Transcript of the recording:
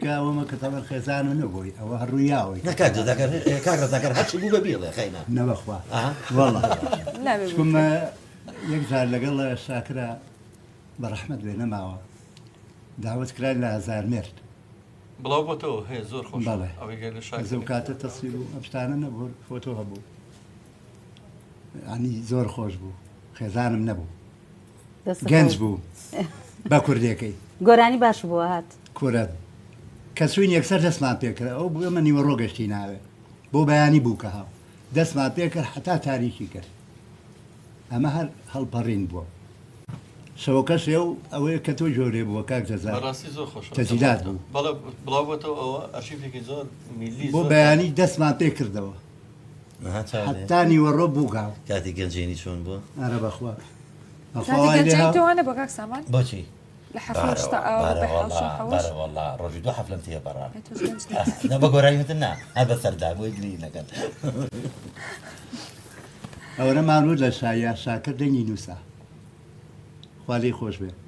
دیکە ئەومە کە تەمەەن خێزان و نەبووی ئەوە هەڕوویاوەی کاگڕزاکە هەرچی بوو بە بیڵێ خەینە نەبەخوا وەڵە چکمە یەک جار لەگەڵ شاکرا بە ڕەحمەت بێ نەماوە داوت کرا لە هەزارمێرد بڵاو بۆتەوە هەیە زۆر خۆش بەڵێ ئەوەی زەو کاتە تەسویر و ئەپشتانە نەبوو فۆتۆ هەبوو ئەنی زۆر خۆش بوو خێزانم نەبوو گەنج بوو بە کوردەکەی گۆرانی باش بووە هات کورە کەسوین یەکسەر دەستمان پێکرا ئەو بوو ئەمە نیوە ڕۆگەشتی ناوێ بۆ بەیانی بوو کە هاو دەستمان پێکرد حتا تاریکی کرد ئەمە هەر هەڵپەڕین بووە شەوەکەش ئەوەیە کە تۆ جۆرێ بووە کاک جەزا بەڕاستی زۆر خۆش تەجیلات بوو بەڵێ بڵاو بۆتەوە ئەوە ئەرشیفێکی زۆر میلی بۆ بەیانی دەستمان پێ کردەوە حتا نیوەڕۆ بوو گاو کاتی گەنجێنی چۆن بووە ئارە بەخوا توانە بۆ کاک سامان بۆچی لە حەفشتا والله ڕۆژی دو حەفلم تێ بەڕان بە گۆرانیتن نا هە بە سەردان بۆی گری نەکەن ئەوەنە مانوو لە شایە شاکر دەنگی نووسا خوالی خۆش بێ